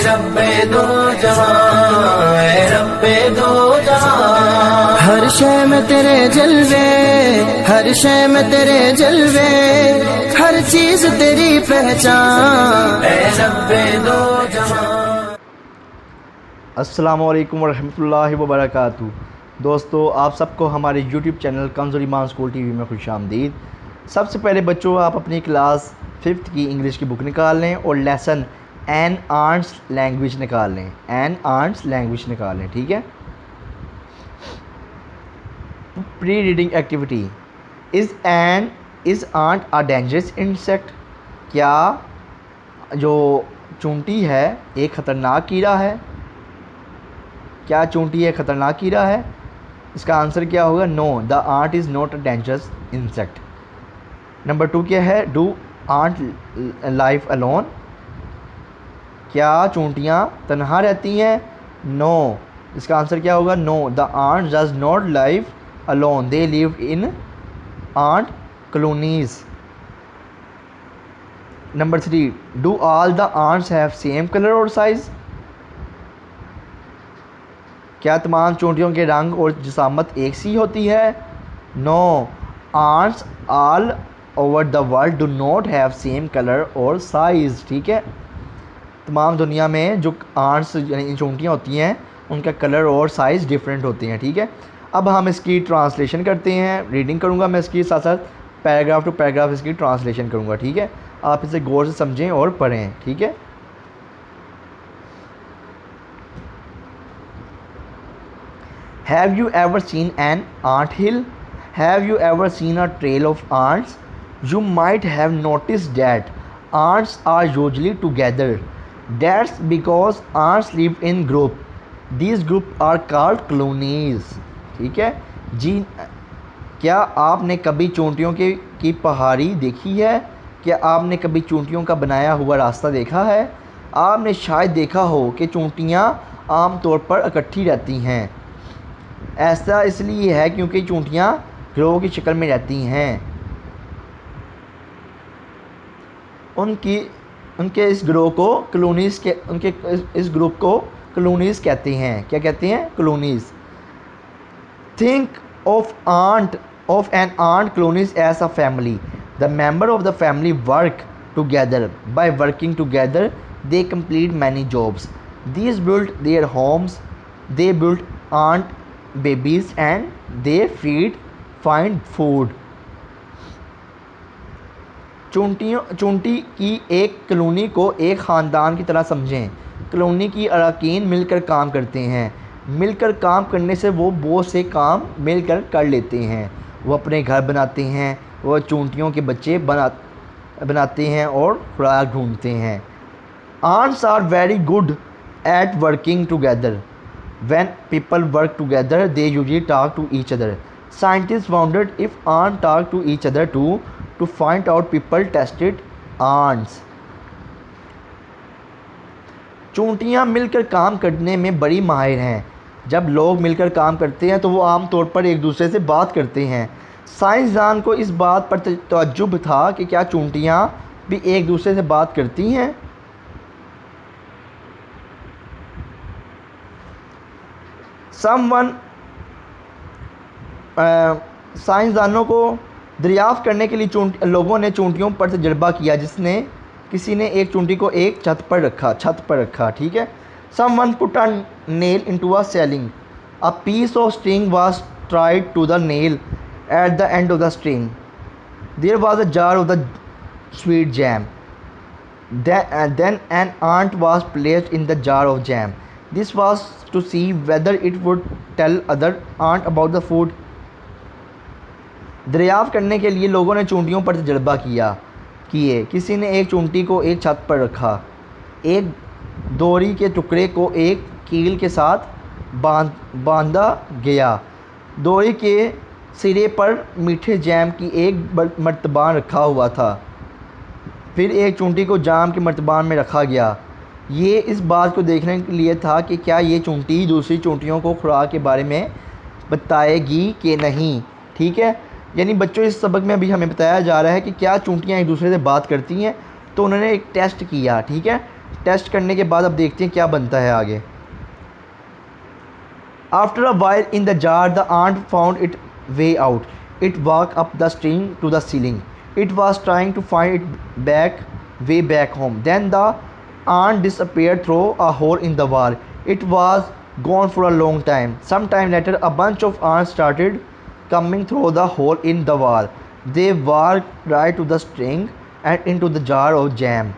रब्बे दो जहां, ऐ रब्बे दो जहां। हर शय में तेरे जलवे, हर शय में तेरे जलवे, हर चीज तेरी पहचान, ऐ रब्बे दो जहां। अस्सलामुअलैकुम वरहमतुल्लाहि वबरकातुहू। दोस्तों, आप सबको हमारे यूट्यूब चैनल कमज़ोर ईमान स्कूल टीवी में खुशामदीद। सबसे पहले बच्चों, आप अपनी क्लास 5th की इंग्लिश की बुक निकाल लें और लेसन एन आर्ट्स लैंग्वेज निकाल लें। एन आर्ट्स लैंग्वेज निकाल लें, ठीक है। Pre reading activity. Is ant a dangerous insect. क्या जो चूंटी है एक ख़तरनाक कीड़ा है? क्या चूंटी एक ख़तरनाक कीड़ा है? इसका आंसर क्या होगा? No, the ant is not a dangerous insect. Number 2 क्या है? Do ant life alone. क्या चूंटियाँ तन्हा रहती हैं? नो, इसका आंसर क्या होगा? No, the ant does not live alone, they live in ant colonies. Number 3, do all the ants have same colour और साइज़। क्या तमाम चूंटियों के रंग और जिसामत एक सी होती है? No, ants all over the world do not have same colour और साइज़। ठीक है, तमाम दुनिया में जो आंट्स यानी चूंटियाँ होती हैं उनका कलर और साइज़ डिफरेंट होते हैं। ठीक है, अब हम इसकी ट्रांसलेशन करते हैं। रीडिंग करूँगा मैं, इसके साथ साथ पैराग्राफ टू पैराग्राफ इसकी ट्रांसलेशन करूँगा। ठीक है, आप इसे गौर से समझें और पढ़ें। ठीक है, Have you ever seen an ant hill? Have you ever seen a trail of ants? You might have noticed that ants are usually together. That's because ants live in group. These groups are called colonies. ठीक है जी। क्या आपने कभी चूंटियों की पहाड़ी देखी है? क्या आपने कभी चूंटियों का बनाया हुआ रास्ता देखा है? आपने शायद देखा हो कि चूंटियाँ आमतौर पर इकट्ठी रहती हैं। ऐसा इसलिए है क्योंकि चूंटियाँ ग्रोह की शक्ल में रहती हैं। उनके इस ग्रोह को कॉलोनीज़ के उनके इस ग्रुप को कॉलोनीज़ कहते हैं। क्या कहते हैं? Colonies. Think of an ant colonies as a family. The member of the family work together. By working together they complete many jobs. These build their homes, they build ant babies and they find food. चूंटी की एक colony को एक ख़ानदान की तरह समझें। Colony की अरकान मिलकर काम करते हैं। मिलकर काम करने से वो बहुत से काम मिलकर कर लेते हैं। वो अपने घर बनाते हैं, वो चूंटियों के बच्चे बनाते हैं और खुराक ढूंढते हैं। Ants are very good at working together. When people work together, they usually talk to each other. Scientists wondered if ants talk to each other too. To find out, people tested ants. चूंटियाँ मिलकर काम करने में बड़ी माहिर हैं। जब लोग मिलकर काम करते हैं तो वो आम तौर पर एक दूसरे से बात करते हैं। साइंसदान को इस बात पर तअज्जुब था कि क्या चूंटियाँ भी एक दूसरे से बात करती हैं। साइंसदानों को दरियाफ्त करने के लिए लोगों ने चूंटियों पर तजर्बा किया, किसी ने एक चूंटी को एक छत पर रखा। ठीक है। Someone put a nail into a ceiling. A piece of string was tied to the nail. At the end of the string there was a jar of the sweet jam. Then an ant was placed in the jar of jam. This was to see whether it would tell other ant about the food. दरियाफ्त करने के लिए लोगों ने चूंटियों पर तजर्बा किए। किसी ने एक चूंटी को एक छत पर रखा। एक दोरी के टुकड़े को एक कील के साथ बांधा गया। दोरी के सिरे पर मीठे जैम की एक मर्तबान रखा हुआ था। फिर एक चूंटी को जाम के मर्तबान में रखा गया। ये इस बात को देखने के लिए था कि क्या ये चूंटी दूसरी चूंटियों को खुराक के बारे में बताएगी कि नहीं। ठीक है, यानी बच्चों इस सबक में अभी हमें बताया जा रहा है कि क्या चूंटियाँ एक दूसरे से बात करती हैं। तो उन्होंने एक टेस्ट किया। ठीक है, टेस्ट करने के बाद अब देखते हैं क्या बनता है आगे। After a while in the jar the ant found it way out, it walk up the string to the ceiling, it was trying to find it back way back home. Then the aunt disappeared through a hole in the wall. It was gone for a long time. Sometime later, a bunch of ants started coming through the hole in the wall. They walked right to the string and into the jar of jam.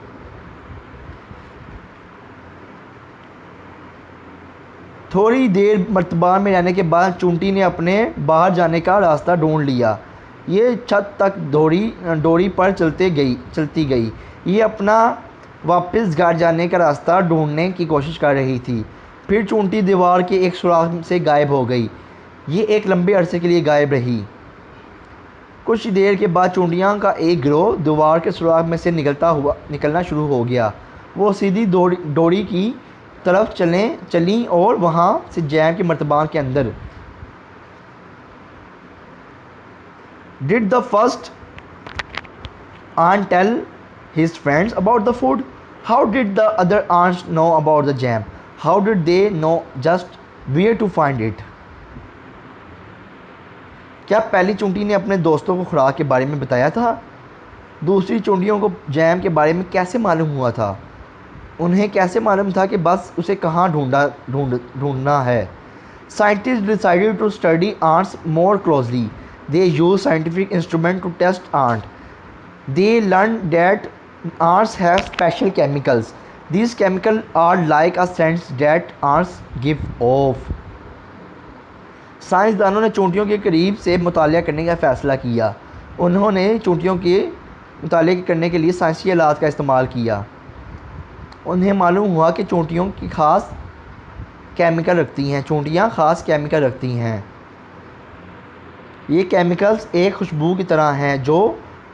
थोड़ी देर मर्तबा में रहने के बाद चूंटी ने अपने बाहर जाने का रास्ता ढूंढ लिया। ये छत तक डोरी पर चलती गई। ये अपना वापस घर जाने का रास्ता ढूंढने की कोशिश कर रही थी। फिर चूंटी दीवार के एक सुराख से गायब हो गई। ये एक लंबे अरसे के लिए गायब रही। कुछ देर के बाद चूंटियाँ का एक गिरोह दीवार के सुराख में से निकलना शुरू हो गया। वो सीधी डोरी की तरफ चली और वहाँ से जैम के मर्तबान के अंदर। Did the first aunt tell his friends about the food? How did the other aunts know about the jam? How did they know just where to find it? क्या पहली चूंटी ने अपने दोस्तों को खुराक के बारे में बताया था? दूसरी चूंटियों को जैम के बारे में कैसे मालूम हुआ था? उन्हें कैसे मालूम था कि बस उसे कहाँ ढूंढना है? Scientists decided to study ants more closely. They used scientific instruments to test ants. They learned that ants have special chemicals. These chemicals are like a scent that ants give off. साइंसदानों ने चूंटियों के करीब से मुतालिया करने का फ़ैसला किया। उन्होंने चूंटियों के मुतालिया करने के लिए साइंसी आलात का इस्तेमाल किया। उन्हें मालूम हुआ कि चूंटियों की ख़ास केमिकल रखती हैं। चूंटियाँ ख़ास केमिकल रखती हैं। ये केमिकल्स एक खुशबू की तरह हैं जो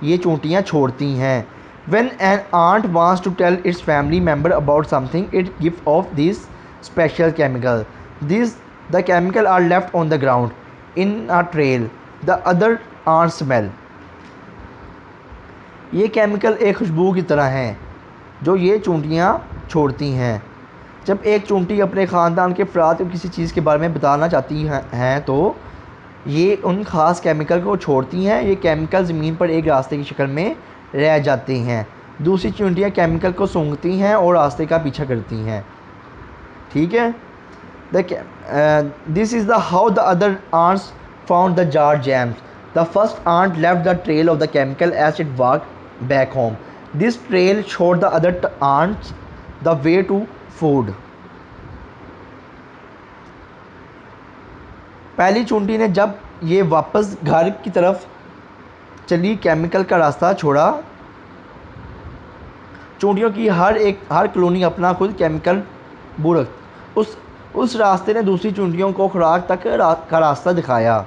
ये चूंटियाँ छोड़ती हैं। When an aunt wants to tell its family member about something, it gives off these special chemical. The chemical are left on the ground in a trail. The other ants smell. ये chemical एक खुशबू की तरह हैं जो ये चूंटियाँ छोड़ती हैं। जब एक चूंटी अपने ख़ानदान के अफराद को किसी चीज़ के बारे में बताना चाहती हैं तो ये उन ख़ास केमिकल को छोड़ती हैं। ये केमिकल ज़मीन पर एक रास्ते की शक्ल में रह जाते हैं। दूसरी चूंटियाँ केमिकल को सूंघती हैं और रास्ते का पीछा करती हैं। ठीक है। This is the how the other ants found the jar jams. The first ant left the trail of the chemical as it walk back home. This trail showed the other ants the way to food. पहली चूंटी ने जब ये वापस घर की तरफ चली केमिकल का रास्ता छोड़ा। चूंटियों की हर कॉलोनी अपना खुद केमिकल बू रख उस रास्ते ने दूसरी चूंटियों को खुराक तक का रास्ता दिखाया।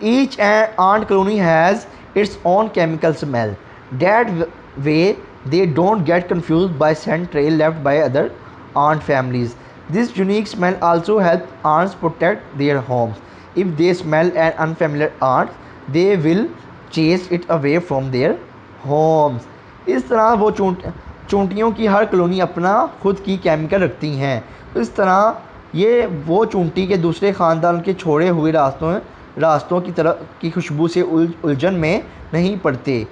Each ant colony has its own chemical smell. That way they don't get confused by scent trail left by other ant families. This unique smell also helps ants protect their homes. If they smell an unfamiliar ant, they will chase it away from their homes. इस तरह वो चूंटियों की हर colony अपना खुद की chemical रखती हैं। इस तरह ये वो चूंटी के दूसरे ख़ानदान के छोड़े हुए रास्तों की तरह की खुशबू से उलझन में नहीं पड़ते।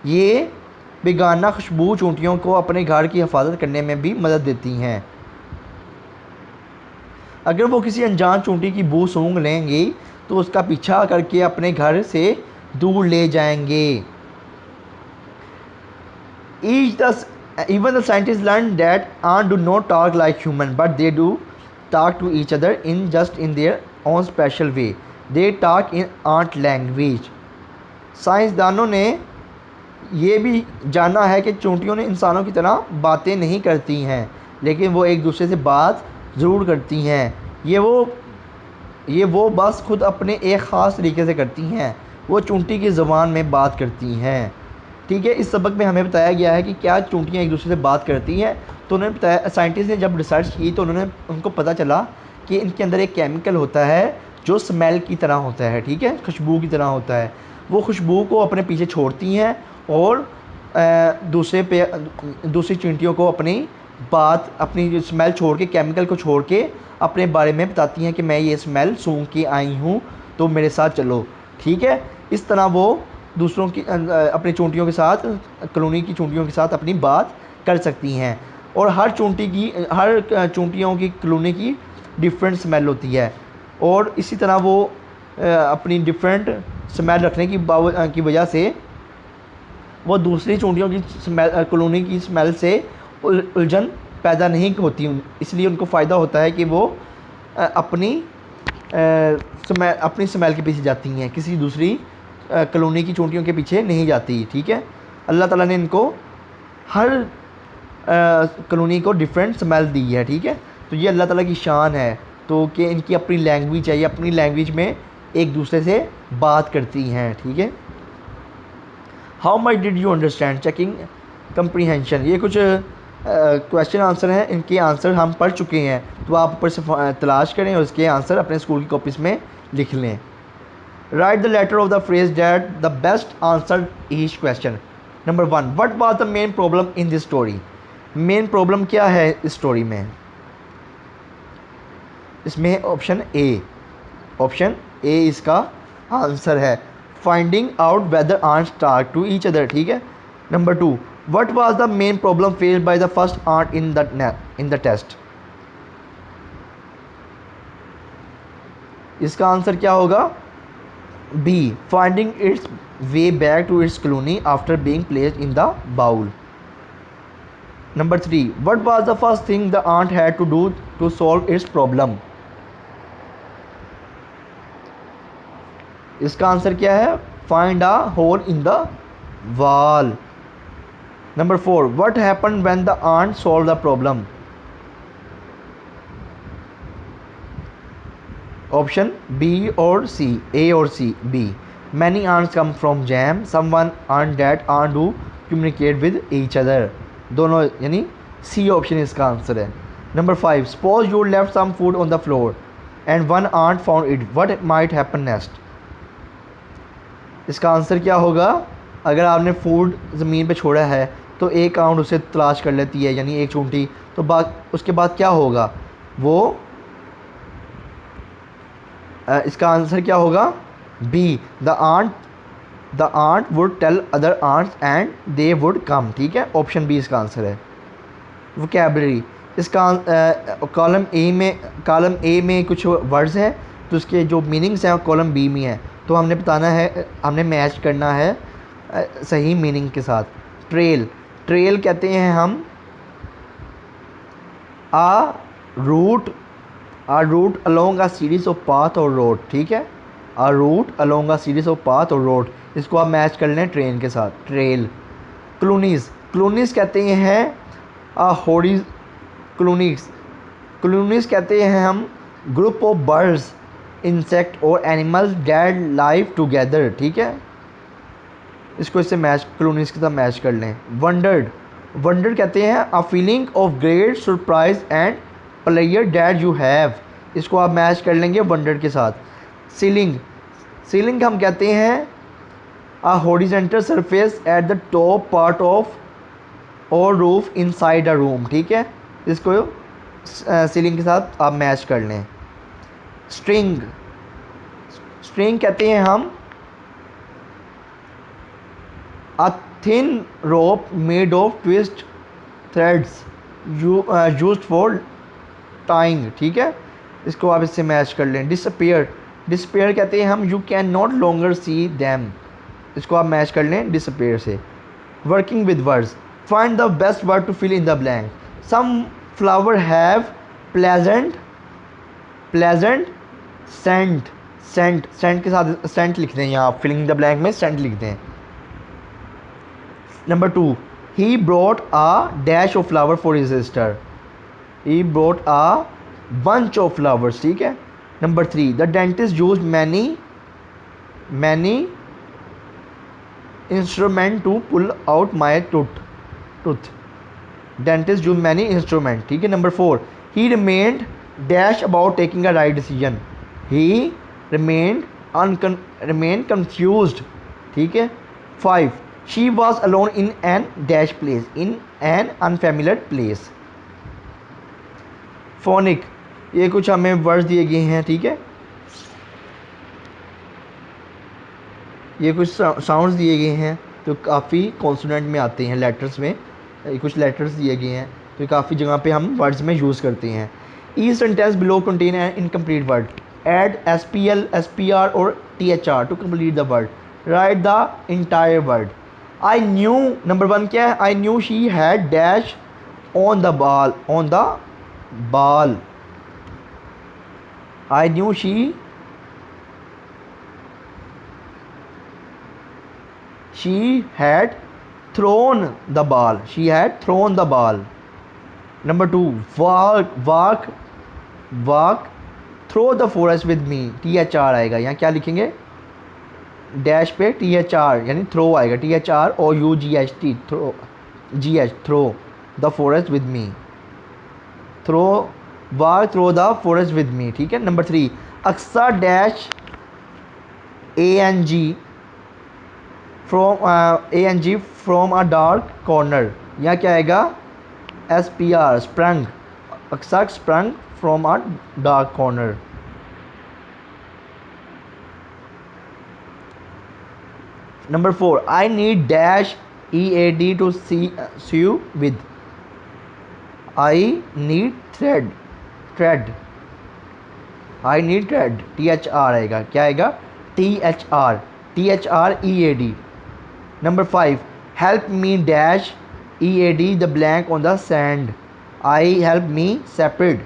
ये बेगाना खुशबू चूंटियों को अपने घर की हिफाजत करने में भी मदद देती हैं। अगर वो किसी अनजान चूंटी की बू सूंघ लेंगे तो उसका पीछा करके अपने घर से दूर ले जाएंगे। Even the scientists learned that ants do not talk like humans, but they do talk to each other in their own special way. They talk in ant language. साइंसदानों ने ये भी जाना है कि चूंटियों ने इंसानों की तरह बातें नहीं करती हैं, लेकिन वो एक दूसरे से बात ज़रूर करती हैं। ये वो बस खुद अपने एक ख़ास तरीके से करती हैं। वो चूंटी की ज़बान में बात करती हैं। ठीक है। इस सबक में हमें बताया गया है कि क्या चूंटियाँ एक दूसरे से बात करती हैं। तो उन्होंने बताया, साइंटिस्ट ने जब रिसर्च की तो उनको पता चला कि इनके अंदर एक केमिकल होता है जो स्मेल की तरह होता है। ठीक है, खुशबू की तरह होता है। वो खुशबू को अपने पीछे छोड़ती हैं और दूसरी चींटियों को अपनी बात, अपनी स्मेल छोड़ के, केमिकल को छोड़ के अपने बारे में बताती हैं कि मैं ये स्मेल सूंघ के आई हूँ, तो मेरे साथ चलो, ठीक है। इस तरह वो दूसरों की अपनी चूंटियों के साथ, कॉलोनी की चूंटियों के साथ अपनी बात कर सकती हैं। और हर चूंटियों की कॉलोनी की डिफरेंट स्मेल होती है, और इसी तरह वो अपनी डिफरेंट स्मेल रखने की वजह से वो दूसरी चूंटियों की स्मेल, कॉलोनी की स्मेल से उलझन पैदा नहीं होती, इसलिए उनको फ़ायदा होता है कि वो अपनी स्मेल के पीछे जाती हैं, किसी दूसरी कॉलोनी की चूंटियों के पीछे नहीं जाती, ठीक है। अल्लाह ताला ने इनको हर कॉलोनी को डिफरेंट स्मेल दी है, ठीक है। तो ये अल्लाह ताला की शान है, तो कि इनकी अपनी लैंग्वेज है, ये अपनी लैंग्वेज में एक दूसरे से बात करती हैं, ठीक है। How much did you understand, checking comprehension, ये कुछ क्वेश्चन आंसर हैं, इनके आंसर हम पढ़ चुके हैं, तो आप ऊपर से तलाश करें और इसके आंसर अपने स्कूल की कॉपीज़ में लिख लें। Write the letter of the phrase that the best answer each question. Number 1, what was the main problem in this story. Main problem क्या है इस स्टोरी में? इसमें ऑप्शन ए इसका आंसर है, finding out whether ants talk to each other, ठीक है। Number 2, what was the main problem faced by the first ant in the test. इसका आंसर क्या होगा? B, finding its way back to its colony after being placed in the bowl. Number 3, what was the first thing the ant had to do to solve its problem. इसका answer क्या है? Find a whole in the wall. Number 4, what happened when the ant solve the problem. Option B और C, A और C, B. Many ants come from jam, someone ant that ant do communicate with each other. दोनों यानी C option इसका answer है। Number 5, suppose you left some food on the floor and one ant found it, what might happen next. इसका answer क्या होगा? अगर आपने food ज़मीन पे छोड़ा है तो एक आंट उसे तलाश कर लेती है, यानी एक चूंटी, तो उसके बाद क्या होगा? वो इसका आंसर क्या होगा? B, the ant would tell other ants and they would come, ठीक है। ऑप्शन बी इसका आंसर है। वोकैबुलरी, इसका कॉलम ए में कुछ वर्ड्स हैं, तो उसके जो मीनिंग्स हैं कॉलम बी में है, तो हमने बताना है, हमने मैच करना है सही मीनिंग के साथ। ट्रेल कहते हैं हम a route along a series of path और रोड, ठीक है। A route along a series of path और रोड, इसको आप मैच कर लें ट्रेन के साथ, ट्रेल। क्लोनीज कहते हैं क्लोनीज कहते हैं हम ग्रुप ऑफ बर्ड्स, इंसेक्ट और एनिमल्स दैट लाइव टुगेदर, ठीक है। इसको इससे मैच, क्लोनीज के साथ मैच कर लें। वंडर्ड कहते हैं a feeling of great surprise and player that you have, इसको आप मैच कर लेंगे वंडर्ड के साथ। सीलिंग हम कहते हैं a horizontal surface at the top part of और रूफ इनसाइड अ रूम, ठीक है। इसको सीलिंग के साथ आप मैच कर लें। स्ट्रिंग कहते हैं हम a thin rope made of twist threads used for tying, ठीक है। इसको आप इससे मैच कर लें। डिसअपीयर कहते हैं हम you can not longer see them, इसको आप मैच कर लें डिसअपीयर से। Working with words, find the best word to fill in the blank. Some flower have pleasant scent के साथ सेंट लिख दें, यहाँ फिलिंग द ब्लैंक में सेंट लिख दें। Number 2, he brought a dash of flower for his sister, he brought a bunch of flowers, ठीक है। Number 3, the dentist use many instrument to pull out my tooth, dentist use many instrument, ठीक है। Number 4, he remained dash about taking a right decision, he remain confused, ठीक है। 5, she was alone in an dash place, in an unfamiliar place. Phonic, ये कुछ हमें words दिए गए हैं, ठीक है, ये कुछ साउंड्स दिए गए हैं तो काफ़ी कॉन्सोनेंट में आते हैं, लेटर्स में कुछ लेटर्स दिए गए हैं तो काफ़ी जगह पे हम वर्ड्स में यूज़ करते हैं। ई sentence below contain an incomplete word, add SPL, SPR और THR to complete the word, write the entire word. I knew, number 1 क्या है, I knew she had dash on the ball, on the ball. I knew she had thrown the ball, she had thrown the ball. Number 2, walk through the forest with me, THR आएगा, यहाँ क्या लिखेंगे, dash पे THR यानी throw आएगा, THR और UGHT, through, GH, through the forest with me, through, walk through the forest with me, ठीक है। Number 3, Aksa dash ANG from a dark corner, यहाँ क्या आएगा, SPR, sprung, Aksa sprung from a dark corner. Number 4, I need dash EAD to see you with, I need thread, I need thread, THR आएगा, क्या आएगा, THR EAD। Number 5, help me dash EAD the blank on the sand, I help me separate,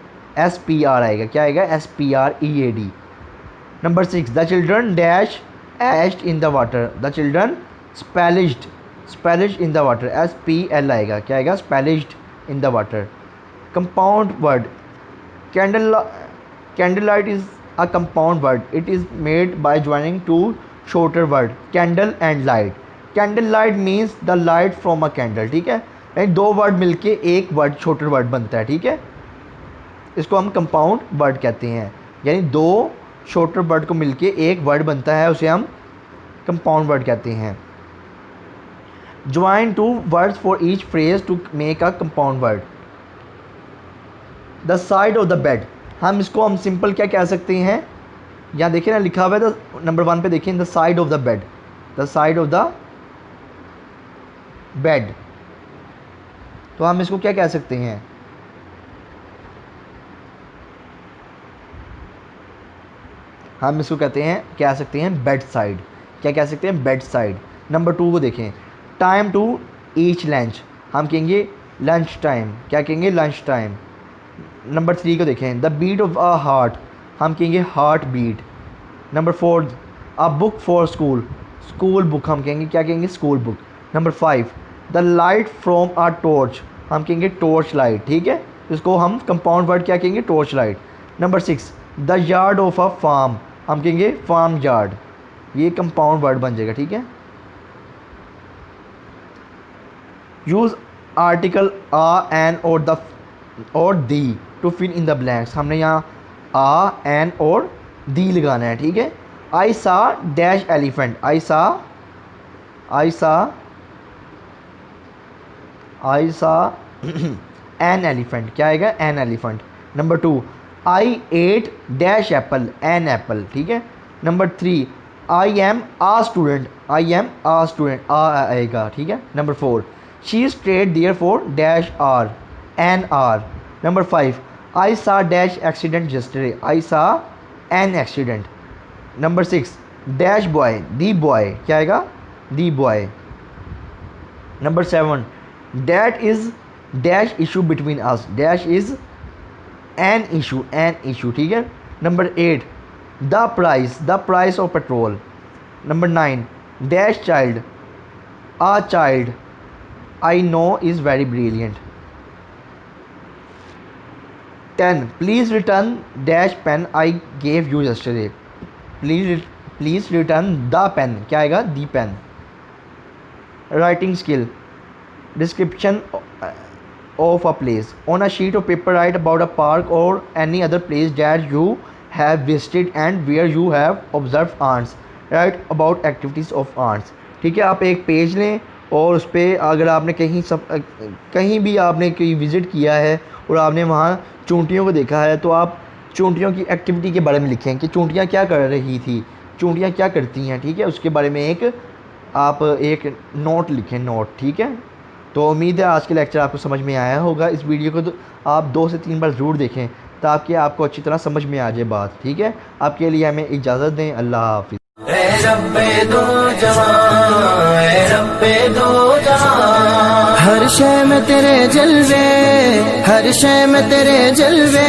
SPR आएगा, क्या आएगा, SPR EAD। Number 6, the children dash splashed in the water, the children splashed in the water, SPL आएगा, क्या आएगा, splashed in the water। Compound word, candlelight is a compound word, it is made by joining two shorter word, candle and light। Candle light means the light from a candle, ठीक है, यानी दो word मिलके एक word छोटर word बनता है, ठीक है, इसको हम कंपाउंड वर्ड कहते हैं, यानी दो छोटर वर्ड को मिलके एक वर्ड बनता है, उसे हम कंपाउंड वर्ड कहते हैं। Join two words for each phrase to make a compound word. The side of the bed, हम इसको हम सिंपल क्या कह सकते हैं, यहाँ देखिए ना लिखा हुआ है, तो नंबर 1 पे देखिए, the side of the bed, the side of the bed, तो हम इसको क्या कह सकते हैं, हम इसको कहते हैं, कह सकते हैं बेड साइड, क्या कह सकते हैं, बेड साइड। नंबर 2 को देखें, टाइम टू ईच लंच, हम कहेंगे लंच टाइम, क्या कहेंगे, लंच टाइम। नंबर 3 को देखें, the beat of a heart, हम कहेंगे heart beat. Number 4, a book for school, school book, हम कहेंगे, क्या कहेंगे, school book. Number 5, the light from a torch, हम कहेंगे टॉर्च लाइट, ठीक है, इसको हम कंपाउंड वर्ड क्या कहेंगे, torch light. Number 6, the yard of a farm, हम कहेंगे फार्म यार्ड, ये कंपाउंड वर्ड बन जाएगा, ठीक है। यूज़ आर्टिकल आ, एन और the to fill in the blanks, हमने यहाँ आ, एन और दी लगाना है, ठीक है। आई सा डैश एलिफेंट, आई सा एन एलिफेंट, क्या आएगा, an elephant. Number 2, I ate dash apple, an apple, ठीक है। Number 3, I am a student, I am a student, a आएगा, ठीक है। Number 4, she straight there for dash hour, an hour. Number 5, I saw dash accident yesterday, I saw an accident. Number 6, dash boy, the boy, क्या आएगा, the boy. Number 7, that is dash issue between us, dash is an issue, ठीक है। Number 8, the price of petrol. Number 9, dash child, a child I know is very brilliant. 10, please return dash pen I gave you yesterday, please return the pen, क्या आएगा, the pen. Writing skill, description of a place on a sheet of paper, write about a park or any other place that you have visited and where you have observed ants, write about activities of ants, ठीक है। आप एक page लें और उस पर अगर आपने कहीं भी आपने कहीं विज़िट किया है और आपने वहाँ चूंटियों को देखा है, तो आप चूंटियों की एक्टिविटी के बारे में लिखें कि चूंटियाँ क्या कर रही थी, चूंटियाँ क्या करती हैं, ठीक है। उसके बारे में आप एक नोट लिखें, नोट, ठीक है। तो उम्मीद है आज के लेक्चर आपको समझ में आया होगा। इस वीडियो को तो आप 2 से 3 बार ज़रूर देखें ताकि आपको अच्छी तरह समझ में आ जाए बात, ठीक है। आपके लिए हमें इजाज़त दें। अल्लाह हाफिज़। ए रब्बे दो जहां, ए रब्बे दो जहां, हर शय में तेरे जलवे, हर शय में तेरे जलवे,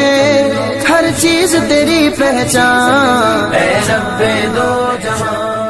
हर चीज तेरी पहचान। ए रब्बे दो जहां।